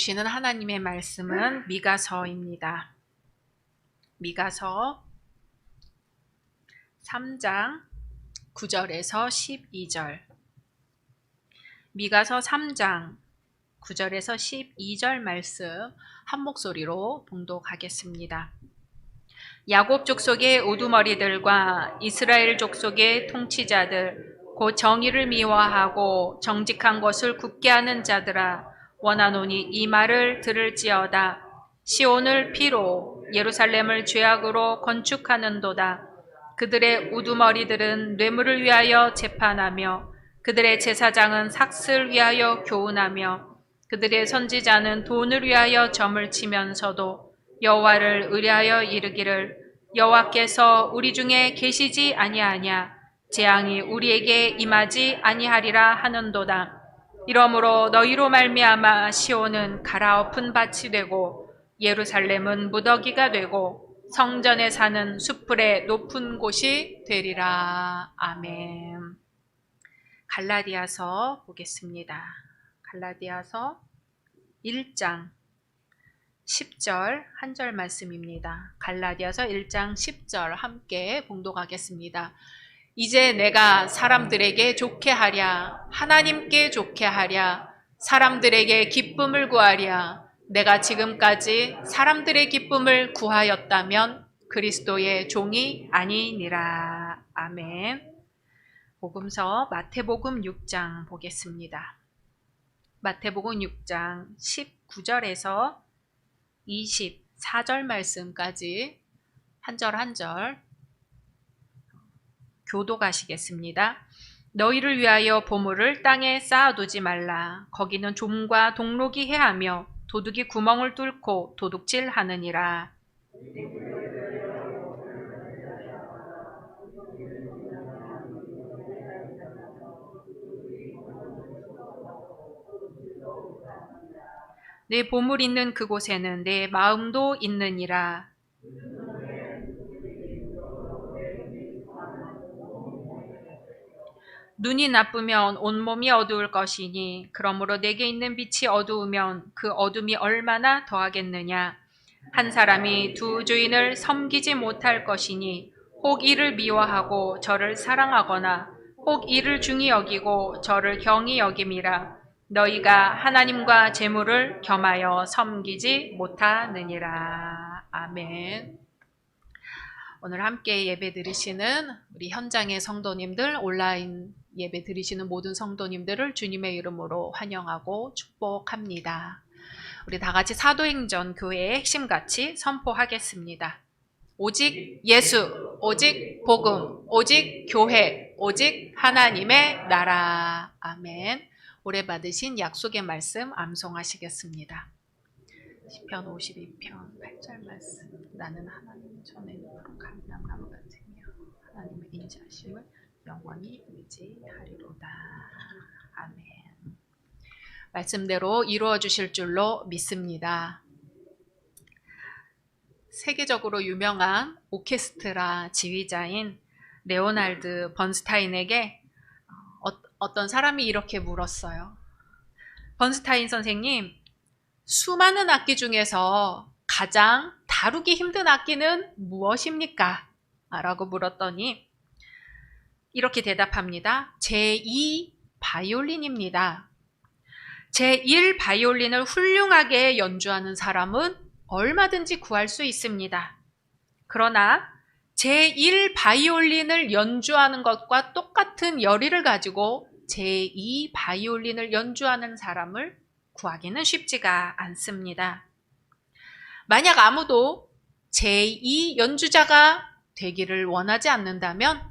주시는 하나님의 말씀은 미가서입니다. 미가서 3장 9절에서 12절. 미가서 3장 9절에서 12절 말씀 한 목소리로 봉독하겠습니다. 야곱 족속의 우두머리들과 이스라엘 족속의 통치자들, 곧 정의를 미워하고 정직한 것을 굳게 하는 자들아, 원하노니 이 말을 들을지어다. 시온을 피로 예루살렘을 죄악으로 건축하는도다. 그들의 우두머리들은 뇌물을 위하여 재판하며 그들의 제사장은 삭슬 위하여 교훈하며 그들의 선지자는 돈을 위하여 점을 치면서도 여호와를 의뢰하여 이르기를 여호와께서 우리 중에 계시지 아니하냐, 재앙이 우리에게 임하지 아니하리라 하는도다. 이러므로 너희로 말미암아 시온은 갈아엎은 밭이 되고 예루살렘은 무더기가 되고 성전에 사는 수풀의 높은 곳이 되리라. 아멘. 갈라디아서 보겠습니다. 갈라디아서 1장 10절 한 절 말씀입니다. 갈라디아서 1장 10절 함께 봉독하겠습니다. 이제 내가 사람들에게 좋게 하랴, 하나님께 좋게 하랴, 사람들에게 기쁨을 구하랴. 내가 지금까지 사람들의 기쁨을 구하였다면 그리스도의 종이 아니니라. 아멘. 복음서 마태복음 6장 보겠습니다. 마태복음 6장 19절에서 24절 말씀까지 한 절 한 절 교독하시겠습니다. 너희를 위하여 보물을 땅에 쌓아두지 말라. 거기는 좀과 동록이 해하며 도둑이 구멍을 뚫고 도둑질하느니라. 내 보물 있는 그곳에는 내 마음도 있느니라. 눈이 나쁘면 온몸이 어두울 것이니 그러므로 내게 있는 빛이 어두우면 그 어둠이 얼마나 더하겠느냐. 한 사람이 두 주인을 섬기지 못할 것이니 혹 이를 미워하고 저를 사랑하거나 혹 이를 중히 여기고 저를 경히 여김이라. 너희가 하나님과 재물을 겸하여 섬기지 못하느니라. 아멘. 오늘 함께 예배 드리시는 우리 현장의 성도님들, 온라인 예배 드리시는 모든 성도님들을 주님의 이름으로 환영하고 축복합니다. 우리 다 같이 사도행전 교회의 핵심 가치 선포하겠습니다. 오직 예수, 오직 복음, 오직 교회, 오직 하나님의 나라. 아멘. 올해 받으신 약속의 말씀 암송하시겠습니다. 시편 52편 8절 말씀. 나는 하나님 전에 감람나무 같으며 하나님의 인자하심을 영원히 의지하리로다. 아멘. 말씀대로 이루어 주실 줄로 믿습니다. 세계적으로 유명한 오케스트라 지휘자인 레오날드 번스타인에게 어떤 사람이 이렇게 물었어요. 번스타인 선생님, 수많은 악기 중에서 가장 다루기 힘든 악기는 무엇입니까? 라고 물었더니 이렇게 대답합니다. 제2 바이올린입니다. 제1 바이올린을 훌륭하게 연주하는 사람은 얼마든지 구할 수 있습니다. 그러나 제1 바이올린을 연주하는 것과 똑같은 열의를 가지고 제2 바이올린을 연주하는 사람을 구하기는 쉽지가 않습니다. 만약 아무도 제2 연주자가 되기를 원하지 않는다면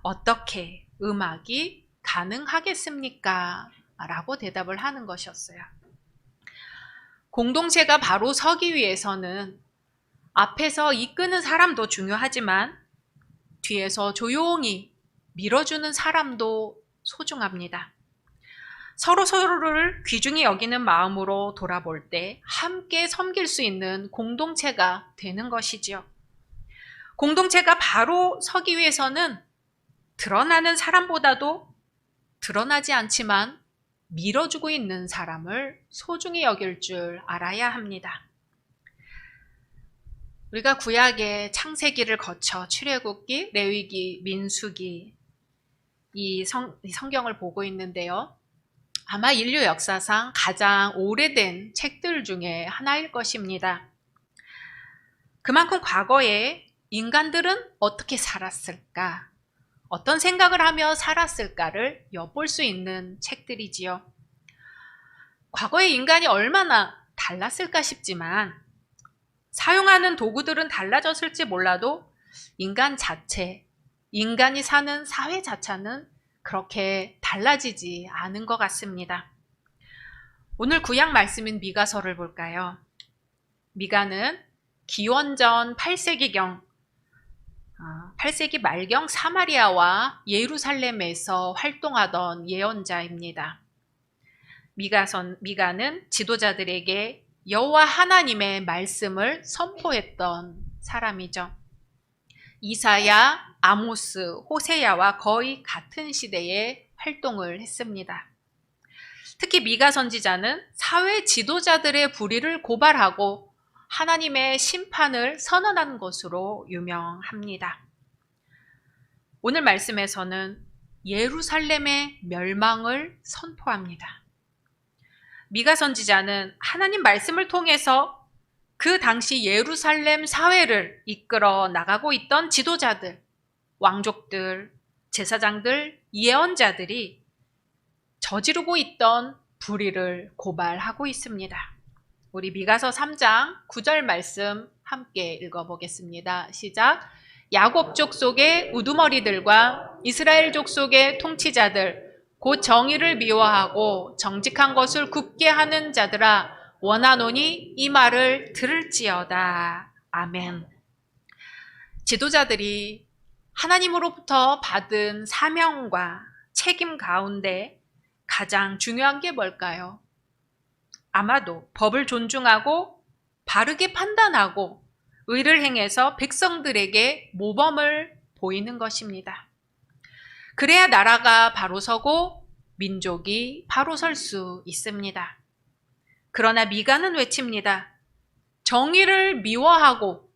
어떻게 음악이 가능하겠습니까? 라고 대답을 하는 것이었어요. 공동체가 바로 서기 위해서는 앞에서 이끄는 사람도 중요하지만 뒤에서 조용히 밀어주는 사람도 소중합니다. 서로를 귀중히 여기는 마음으로 돌아볼 때 함께 섬길 수 있는 공동체가 되는 것이지요. 공동체가 바로 서기 위해서는 드러나는 사람보다도 드러나지 않지만 밀어주고 있는 사람을 소중히 여길 줄 알아야 합니다. 우리가 구약의 창세기를 거쳐 출애굽기, 레위기, 민수기 이 성경을 보고 있는데요. 아마 인류 역사상 가장 오래된 책들 중에 하나일 것입니다. 그만큼 과거에 인간들은 어떻게 살았을까? 어떤 생각을 하며 살았을까를 엿볼 수 있는 책들이지요. 과거의 인간이 얼마나 달랐을까 싶지만 사용하는 도구들은 달라졌을지 몰라도 인간 자체, 인간이 사는 사회 자체는 그렇게 달라지지 않은 것 같습니다. 오늘 구약 말씀인 미가서를 볼까요? 미가는 기원전 8세기경 8세기 말경 사마리아와 예루살렘에서 활동하던 예언자입니다. 미가는 지도자들에게 여호와 하나님의 말씀을 선포했던 사람이죠. 이사야, 아모스, 호세야와 거의 같은 시대에 활동을 했습니다. 특히 미가 선지자는 사회 지도자들의 불의를 고발하고 하나님의 심판을 선언한 것으로 유명합니다. 오늘 말씀에서는 예루살렘의 멸망을 선포합니다. 미가 선지자는 하나님 말씀을 통해서 그 당시 예루살렘 사회를 이끌어 나가고 있던 지도자들, 왕족들, 제사장들, 예언자들이 저지르고 있던 불의를 고발하고 있습니다. 우리 미가서 3장 9절 말씀 함께 읽어보겠습니다. 시작. 야곱 족속의 우두머리들과 이스라엘 족속의 통치자들, 곧 정의를 미워하고 정직한 것을 굽게 하는 자들아, 원하노니 이 말을 들을지어다. 아멘. 지도자들이 하나님으로부터 받은 사명과 책임 가운데 가장 중요한 게 뭘까요? 아마도 법을 존중하고 바르게 판단하고 의를 행해서 백성들에게 모범을 보이는 것입니다. 그래야 나라가 바로 서고 민족이 바로 설 수 있습니다. 그러나 미가는 외칩니다. 정의를 미워하고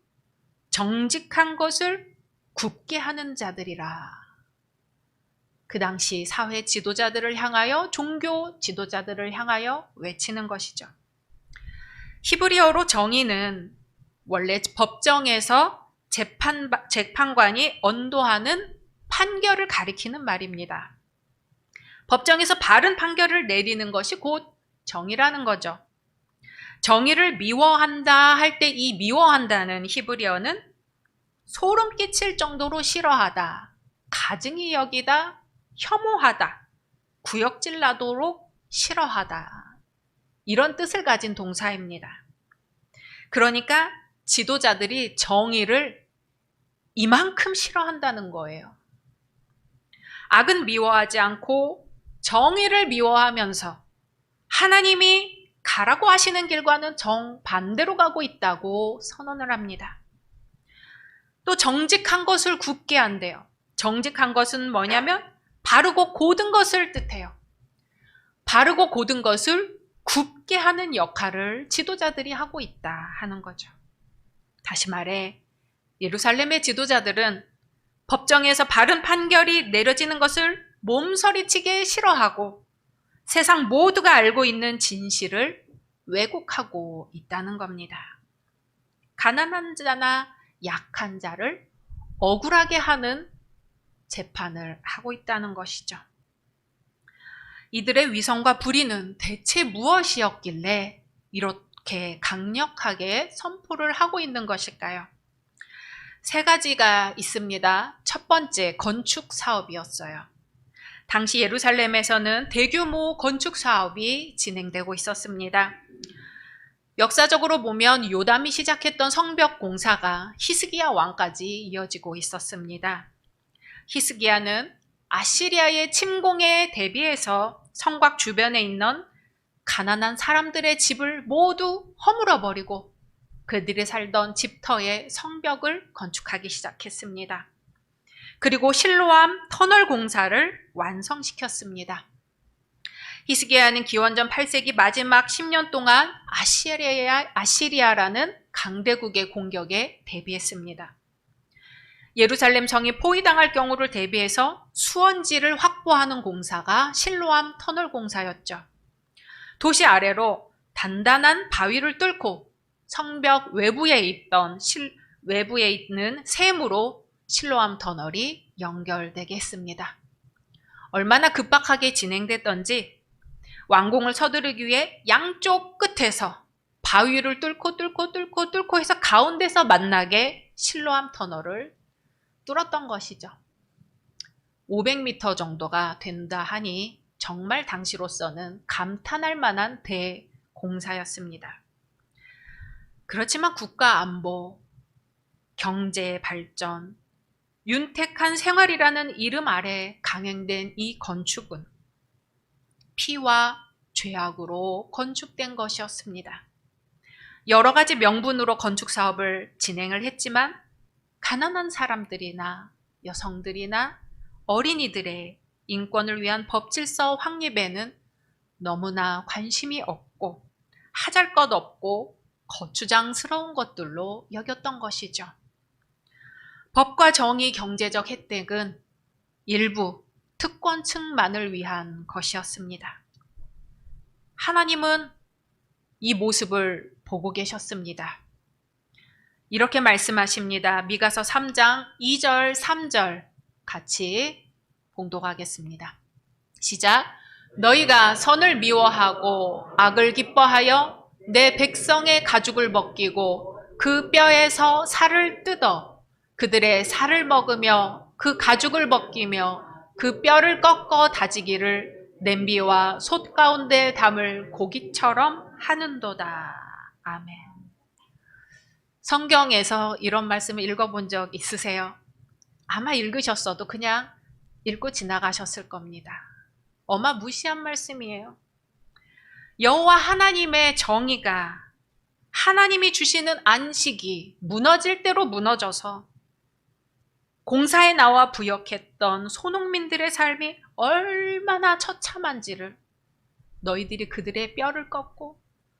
정직한 것을 굽게 하는 자들이라. 그 당시 사회 지도자들을 향하여, 종교 지도자들을 향하여 외치는 것이죠. 히브리어로 정의는 원래 법정에서 재판관이 언도하는 판결을 가리키는 말입니다. 법정에서 바른 판결을 내리는 것이 곧 정의라는 거죠. 정의를 미워한다 할 때 이 미워한다는 히브리어는 소름 끼칠 정도로 싫어하다, 가증히 여기다, 혐오하다, 구역질 나도록 싫어하다, 이런 뜻을 가진 동사입니다. 그러니까 지도자들이 정의를 이만큼 싫어한다는 거예요. 악은 미워하지 않고 정의를 미워하면서 하나님이 가라고 하시는 길과는 정반대로 가고 있다고 선언을 합니다. 또 정직한 것을 굽게 한대요. 정직한 것은 뭐냐면 바르고 고든 것을 뜻해요. 바르고 고든 것을 굽게 하는 역할을 지도자들이 하고 있다 하는 거죠. 다시 말해 예루살렘의 지도자들은 법정에서 바른 판결이 내려지는 것을 몸서리치게 싫어하고 세상 모두가 알고 있는 진실을 왜곡하고 있다는 겁니다. 가난한 자나 약한 자를 억울하게 하는 재판을 하고 있다는 것이죠. 이들의 위선과 불의는 대체 무엇이었길래 이렇게 강력하게 선포를 하고 있는 것일까요? 세 가지가 있습니다. 첫 번째, 건축 사업이었어요. 당시 예루살렘에서는 대규모 건축 사업이 진행되고 있었습니다. 역사적으로 보면 요담이 시작했던 성벽 공사가 히스기야 왕까지 이어지고 있었습니다. 히스기야는 아시리아의 침공에 대비해서 성곽 주변에 있는 가난한 사람들의 집을 모두 허물어버리고 그들이 살던 집터에 성벽을 건축하기 시작했습니다. 그리고 실로암 터널 공사를 완성시켰습니다. 히스기야는 기원전 8세기 마지막 10년 동안 아시리아라는 강대국의 공격에 대비했습니다. 예루살렘 성이 포위당할 경우를 대비해서 수원지를 확보하는 공사가 실로암 터널 공사였죠. 도시 아래로 단단한 바위를 뚫고 성벽 외부에 있는 샘으로 실로암 터널이 연결되게 했습니다. 얼마나 급박하게 진행됐던지 완공을 서두르기 위해 양쪽 끝에서 바위를 뚫고 해서 가운데서 만나게 실로암 터널을 뚫었던 것이죠. 500m 정도가 된다 하니 정말 당시로서는 감탄할 만한 대공사였습니다. 그렇지만 국가 안보, 경제 발전, 윤택한 생활이라는 이름 아래 강행된 이 건축은 피와 죄악으로 건축된 것이었습니다. 여러 가지 명분으로 건축 사업을 진행을 했지만 가난한 사람들이나 여성들이나 어린이들의 인권을 위한 법질서 확립에는 너무나 관심이 없고 하잘것없고 거추장스러운 것들로 여겼던 것이죠. 법과 정의, 경제적 혜택은 일부 특권층만을 위한 것이었습니다. 하나님은 이 모습을 보고 계셨습니다. 이렇게 말씀하십니다. 미가서 3장 2절 3절 같이 봉독하겠습니다. 시작. 너희가 선을 미워하고 악을 기뻐하여 내 백성의 가죽을 벗기고 그 뼈에서 살을 뜯어 그들의 살을 먹으며 그 가죽을 벗기며 그 뼈를 꺾어 다지기를 냄비와 솥 가운데 담을 고기처럼 하는도다. 아멘. 성경에서 이런 말씀을 읽어본 적 있으세요? 아마 읽으셨어도 그냥 읽고 지나가셨을 겁니다. 어마무시한 말씀이에요. 여호와 하나님의 정의가, 하나님이 주시는 안식이 무너질 대로 무너져서 공사에 나와 부역했던 소농민들의 삶이 얼마나 처참한지를 너희들이 그들의 뼈를 꺾고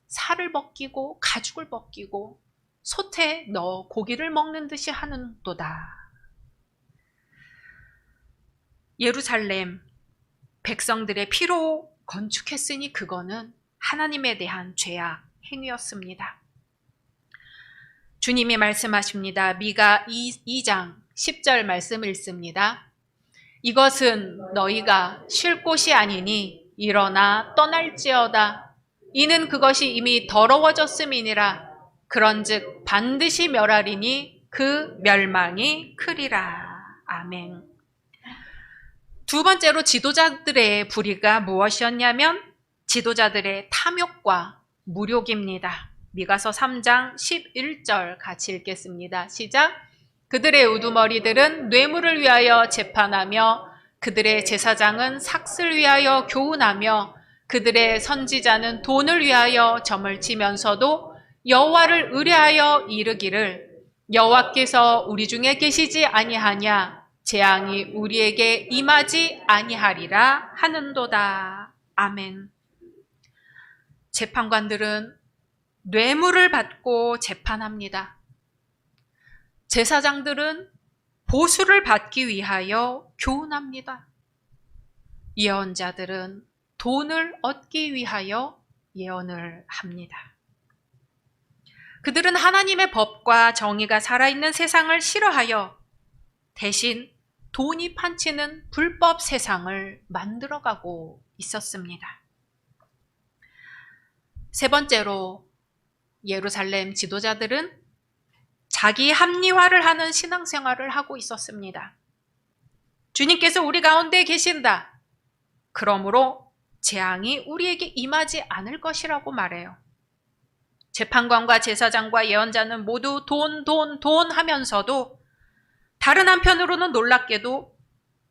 살을 벗기고 가죽을 벗기고 솥에 넣어 고기를 먹는 듯이 하는도다. 예루살렘 백성들의 피로 건축했으니 그거는 하나님에 대한 죄악 행위였습니다. 주님이 말씀하십니다. 미가 2장 10절 말씀 읽습니다. 이것은 너희가 쉴 곳이 아니니 일어나 떠날지어다. 이는 그것이 이미 더러워졌음이니라. 그런즉 반드시 멸하리니 그 멸망이 크리라. 아멘. 두 번째로 지도자들의 불의가 무엇이었냐면 지도자들의 탐욕과 무욕입니다. 미가서 3장 11절 같이 읽겠습니다. 시작. 그들의 우두머리들은 뇌물을 위하여 재판하며 그들의 제사장은 삭슬 위하여 교훈하며 그들의 선지자는 돈을 위하여 점을 치면서도 여호와를 의뢰하여 이르기를 여호와께서 우리 중에 계시지 아니하냐 재앙이 우리에게 임하지 아니하리라 하는도다. 아멘. 재판관들은 뇌물을 받고 재판합니다. 제사장들은 보수를 받기 위하여 교훈합니다. 예언자들은 돈을 얻기 위하여 예언을 합니다. 그들은 하나님의 법과 정의가 살아있는 세상을 싫어하여 대신 돈이 판치는 불법 세상을 만들어가고 있었습니다. 세 번째로 예루살렘 지도자들은 자기 합리화를 하는 신앙생활을 하고 있었습니다. 주님께서 우리 가운데 계신다. 그러므로 재앙이 우리에게 임하지 않을 것이라고 말해요. 재판관과 제사장과 예언자는 모두 돈 하면서도 다른 한편으로는 놀랍게도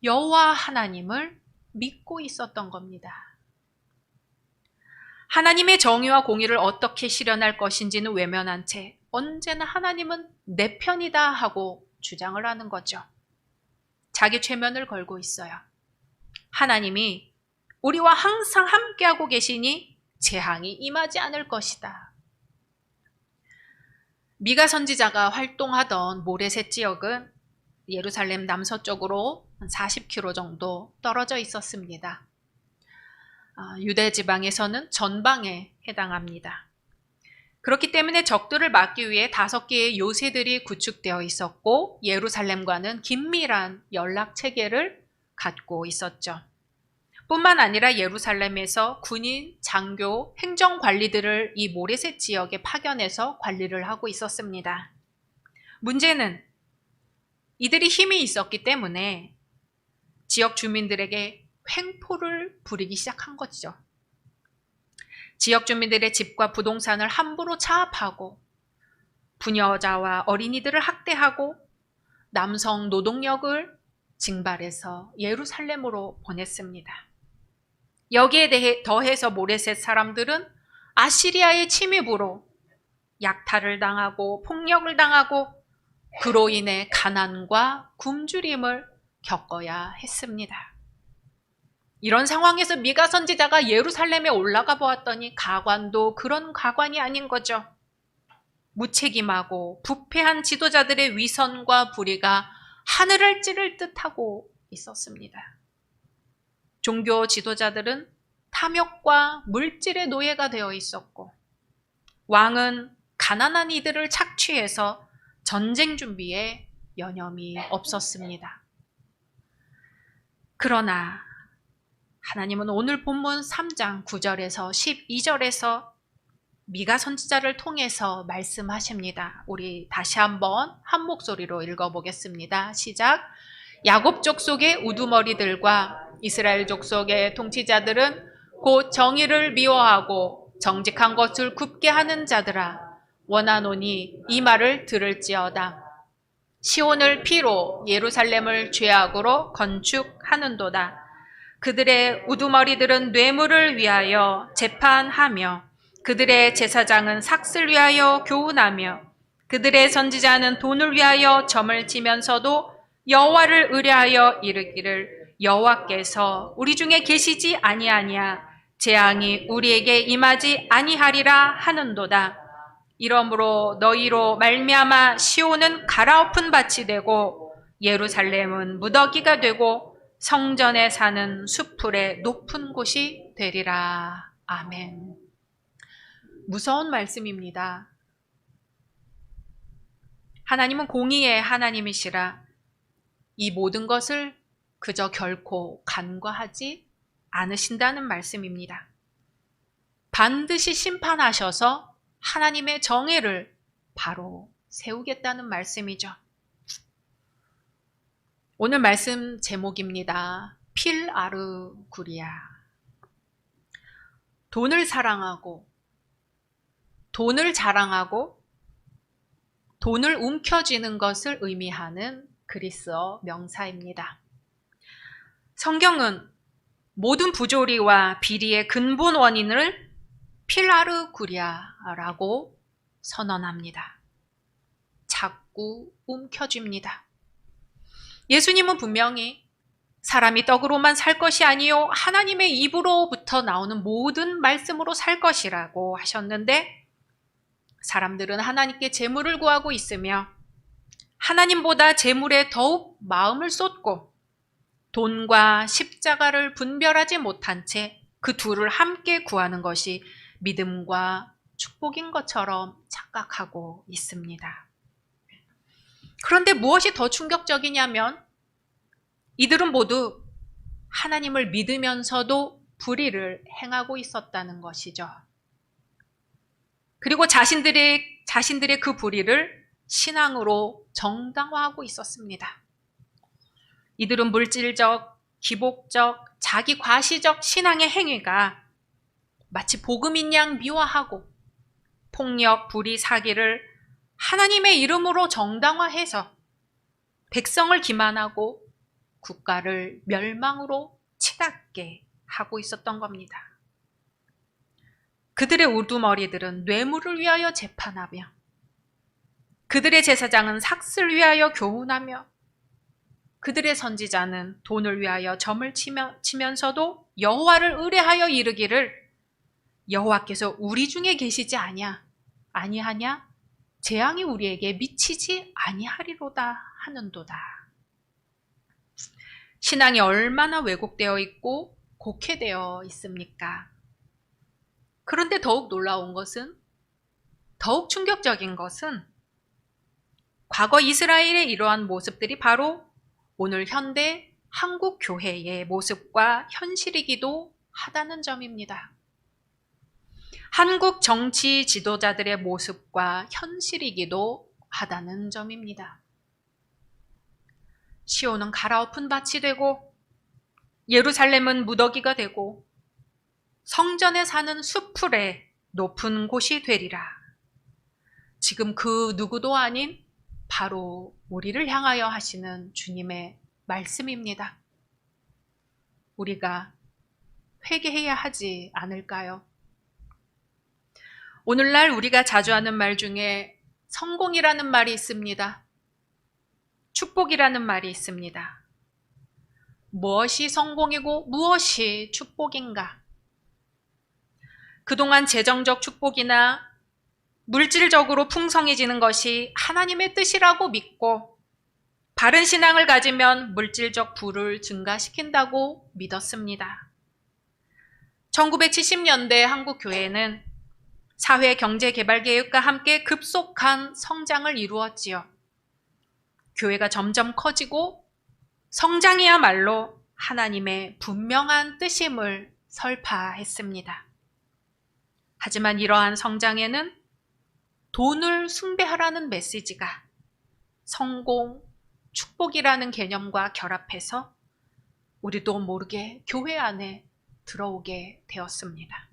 여호와 하나님을 믿고 있었던 겁니다. 하나님의 정의와 공의를 어떻게 실현할 것인지는 외면한 채 언제나 하나님은 내 편이다 하고 주장을 하는 거죠. 자기 최면을 걸고 있어요. 하나님이 우리와 항상 함께하고 계시니 재앙이 임하지 않을 것이다. 미가 선지자가 활동하던 모레셋 지역은 예루살렘 남서쪽으로 40km 정도 떨어져 있었습니다. 유대 지방에서는 전방에 해당합니다. 그렇기 때문에 적들을 막기 위해 5개의 요새들이 구축되어 있었고 예루살렘과는 긴밀한 연락 체계를 갖고 있었죠. 뿐만 아니라 예루살렘에서 군인, 장교, 행정관리들을 이 모레셋 지역에 파견해서 관리를 하고 있었습니다. 문제는 이들이 힘이 있었기 때문에 지역 주민들에게 횡포를 부리기 시작한 거죠. 지역 주민들의 집과 부동산을 함부로 차압하고 부녀자와 어린이들을 학대하고 남성 노동력을 징발해서 예루살렘으로 보냈습니다. 여기에 더해서 모레셋 사람들은 아시리아의 침입으로 약탈을 당하고 폭력을 당하고 그로 인해 가난과 굶주림을 겪어야 했습니다. 이런 상황에서 미가 선지자가 예루살렘에 올라가 보았더니 가관도 그런 가관이 아닌 거죠. 무책임하고 부패한 지도자들의 위선과 불의가 하늘을 찌를 듯하고 있었습니다. 종교 지도자들은 탐욕과 물질의 노예가 되어 있었고 왕은 가난한 이들을 착취해서 전쟁 준비에 여념이 없었습니다. 그러나 하나님은 오늘 본문 3장 9절에서 12절에서 미가 선지자를 통해서 말씀하십니다. 우리 다시 한번 한 목소리로 읽어보겠습니다. 시작. 야곱 족속의 우두머리들과 이스라엘 족속의 통치자들은 곧 정의를 미워하고 정직한 것을 굽게 하는 자들아 원하노니 이 말을 들을지어다. 시온을 피로 예루살렘을 죄악으로 건축하는도다. 그들의 우두머리들은 뇌물을 위하여 재판하며 그들의 제사장은 삭슬 위하여 교훈하며 그들의 선지자는 돈을 위하여 점을 치면서도 여호와를 의뢰하여 이르기를 여호와께서 우리 중에 계시지 아니하냐 재앙이 우리에게 임하지 아니하리라 하는도다. 이러므로 너희로 말미암아 시온은 갈아엎은 밭이 되고 예루살렘은 무더기가 되고 성전에 사는 수풀의 높은 곳이 되리라. 아멘. 무서운 말씀입니다. 하나님은 공의의 하나님이시라 이 모든 것을 그저 결코 간과하지 않으신다는 말씀입니다. 반드시 심판하셔서 하나님의 정의를 바로 세우겠다는 말씀이죠. 오늘 말씀 제목입니다. 필아르구리아. 돈을 사랑하고 돈을 자랑하고 돈을 움켜쥐는 것을 의미하는 그리스어 명사입니다. 성경은 모든 부조리와 비리의 근본 원인을 필아르구리아라고 선언합니다. 자꾸 움켜쥡니다. 예수님은 분명히 사람이 떡으로만 살 것이 아니요 하나님의 입으로부터 나오는 모든 말씀으로 살 것이라고 하셨는데 사람들은 하나님께 재물을 구하고 있으며 하나님보다 재물에 더욱 마음을 쏟고 돈과 십자가를 분별하지 못한 채 그 둘을 함께 구하는 것이 믿음과 축복인 것처럼 착각하고 있습니다. 그런데 무엇이 더 충격적이냐면 이들은 모두 하나님을 믿으면서도 불의를 행하고 있었다는 것이죠. 그리고 자신들의 그 불의를 신앙으로 정당화하고 있었습니다. 이들은 물질적, 기복적, 자기 과시적 신앙의 행위가 마치 복음인 양 미화하고 폭력, 불의, 사기를 하나님의 이름으로 정당화해서 백성을 기만하고 국가를 멸망으로 치닫게 하고 있었던 겁니다. 그들의 우두머리들은 뇌물을 위하여 재판하며 그들의 제사장은 삭슬 위하여 교훈하며 그들의 선지자는 돈을 위하여 점을 치면서도 여호와를 의뢰하여 이르기를 여호와께서 우리 중에 계시지 아니하냐? 재앙이 우리에게 미치지 아니하리로다 하는도다. 신앙이 얼마나 왜곡되어 있고 곡해되어 있습니까? 그런데 더욱 놀라운 것은, 더욱 충격적인 것은 과거 이스라엘의 이러한 모습들이 바로 오늘 현대 한국 교회의 모습과 현실이기도 하다는 점입니다. 한국 정치 지도자들의 모습과 현실이기도 하다는 점입니다. 시온은 갈아엎은 밭이 되고 예루살렘은 무더기가 되고 성전에 사는 수풀의 높은 곳이 되리라. 지금 그 누구도 아닌 바로 우리를 향하여 하시는 주님의 말씀입니다. 우리가 회개해야 하지 않을까요? 오늘날 우리가 자주 하는 말 중에 성공이라는 말이 있습니다. 축복이라는 말이 있습니다. 무엇이 성공이고 무엇이 축복인가? 그동안 재정적 축복이나 물질적으로 풍성해지는 것이 하나님의 뜻이라고 믿고 바른 신앙을 가지면 물질적 부를 증가시킨다고 믿었습니다. 1970년대 한국 교회는 사회 경제 개발 계획과 함께 급속한 성장을 이루었지요. 교회가 점점 커지고 성장이야말로 하나님의 분명한 뜻임을 설파했습니다. 하지만 이러한 성장에는 돈을 숭배하라는 메시지가 성공, 축복이라는 개념과 결합해서 우리도 모르게 교회 안에 들어오게 되었습니다.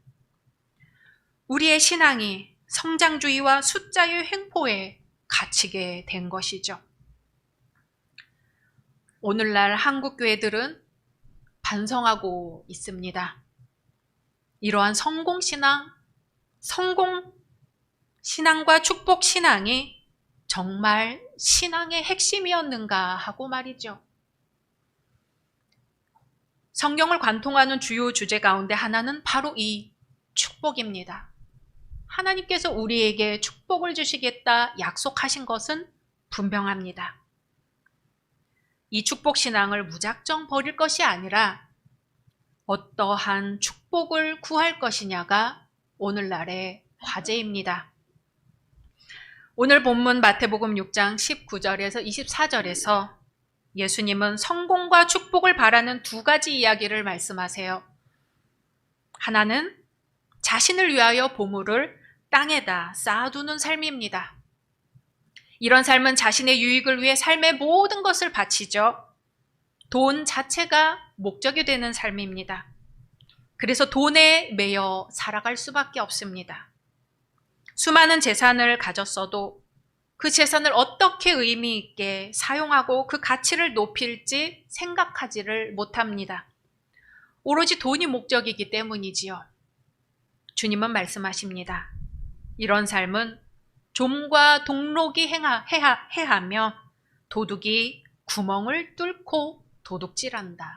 우리의 신앙이 성장주의와 숫자의 횡포에 갇히게 된 것이죠. 오늘날 한국 교회들은 반성하고 있습니다. 이러한 성공신앙과 축복신앙이 정말 신앙의 핵심이었는가 하고 말이죠. 성경을 관통하는 주요 주제 가운데 하나는 바로 이 축복입니다. 하나님께서 우리에게 축복을 주시겠다 약속하신 것은 분명합니다. 이 축복신앙을 무작정 버릴 것이 아니라 어떠한 축복을 구할 것이냐가 오늘날의 과제입니다. 오늘 본문 마태복음 6장 19절에서 24절에서 예수님은 성공과 축복을 바라는 두 가지 이야기를 말씀하세요. 하나는 자신을 위하여 보물을 땅에다 쌓아두는 삶입니다. 이런 삶은 자신의 유익을 위해 삶의 모든 것을 바치죠. 돈 자체가 목적이 되는 삶입니다. 그래서 돈에 매여 살아갈 수밖에 없습니다. 수많은 재산을 가졌어도 그 재산을 어떻게 의미 있게 사용하고 그 가치를 높일지 생각하지를 못합니다. 오로지 돈이 목적이기 때문이지요. 주님은 말씀하십니다. 이런 삶은 좀과 동록이 해하며 도둑이 구멍을 뚫고 도둑질한다.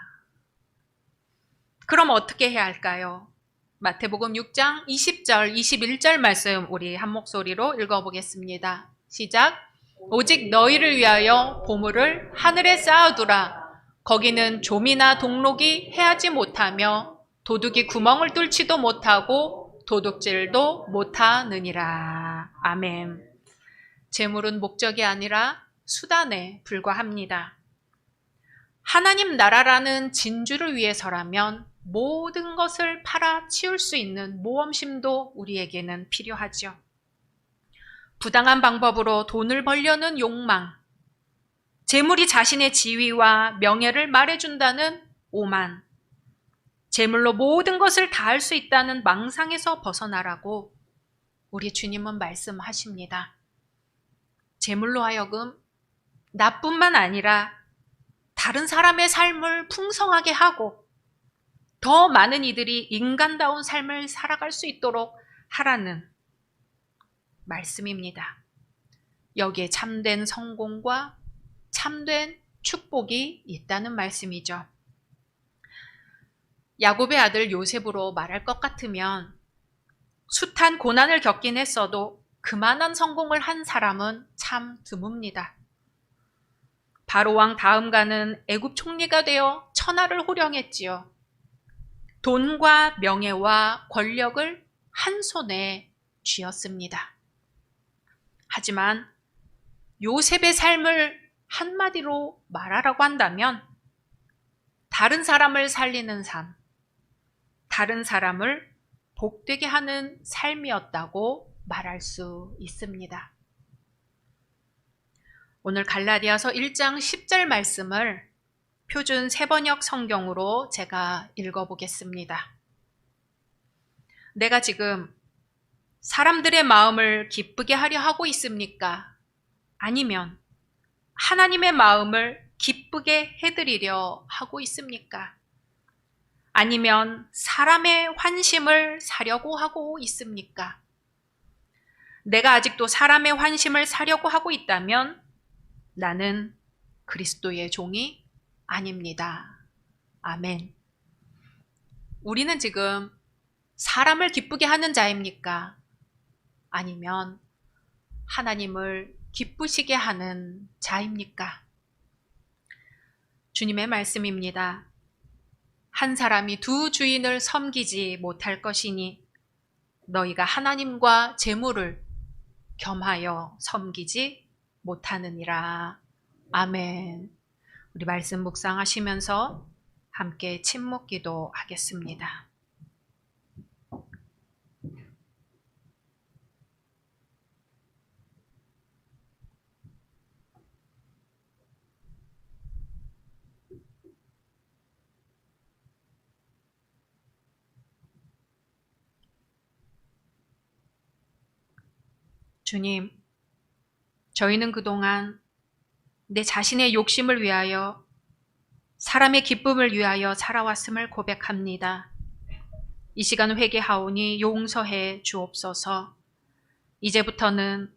그럼 어떻게 해야 할까요? 마태복음 6장 20절, 21절 말씀 우리 한 목소리로 읽어보겠습니다. 시작. 오직 너희를 위하여 보물을 하늘에 쌓아두라. 거기는 좀이나 동록이 해하지 못하며 도둑이 구멍을 뚫지도 못하고 도둑질도 못하느니라. 아멘. 재물은 목적이 아니라 수단에 불과합니다. 하나님 나라라는 진주를 위해서라면 모든 것을 팔아치울 수 있는 모험심도 우리에게는 필요하죠. 부당한 방법으로 돈을 벌려는 욕망, 재물이 자신의 지위와 명예를 말해준다는 오만, 재물로 모든 것을 다 할 수 있다는 망상에서 벗어나라고 우리 주님은 말씀하십니다. 재물로 하여금 나뿐만 아니라 다른 사람의 삶을 풍성하게 하고 더 많은 이들이 인간다운 삶을 살아갈 수 있도록 하라는 말씀입니다. 여기에 참된 성공과 참된 축복이 있다는 말씀이죠. 야곱의 아들 요셉으로 말할 것 같으면 숱한 고난을 겪긴 했어도 그만한 성공을 한 사람은 참 드뭅니다. 바로왕 다음가는 애굽 총리가 되어 천하를 호령했지요. 돈과 명예와 권력을 한 손에 쥐었습니다. 하지만 요셉의 삶을 한마디로 말하라고 한다면 다른 사람을 살리는 삶, 다른 사람을 복되게 하는 삶이었다고 말할 수 있습니다. 오늘 갈라디아서 1장 10절 말씀을 표준 세번역 성경으로 제가 읽어보겠습니다. 내가 지금 사람들의 마음을 기쁘게 하려 하고 있습니까? 아니면 하나님의 마음을 기쁘게 해드리려 하고 있습니까? 아니면 사람의 환심을 사려고 하고 있습니까? 내가 아직도 사람의 환심을 사려고 하고 있다면 나는 그리스도의 종이 아닙니다. 아멘. 우리는 지금 사람을 기쁘게 하는 자입니까? 아니면 하나님을 기쁘시게 하는 자입니까? 주님의 말씀입니다. 한 사람이 두 주인을 섬기지 못할 것이니 너희가 하나님과 재물을 겸하여 섬기지 못하느니라. 아멘. 우리 말씀 묵상하시면서 함께 침묵 기도하겠습니다. 주님, 저희는 그동안 내 자신의 욕심을 위하여 사람의 기쁨을 위하여 살아왔음을 고백합니다. 이 시간 회개하오니 용서해 주옵소서. 이제부터는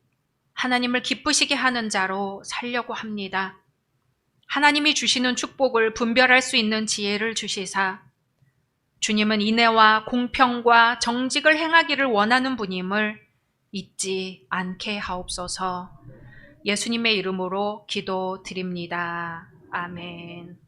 하나님을 기쁘시게 하는 자로 살려고 합니다. 하나님이 주시는 축복을 분별할 수 있는 지혜를 주시사 주님은 인애와 공평과 정직을 행하기를 원하는 분임을 잊지 않게 하옵소서. 예수님의 이름으로 기도드립니다. 아멘.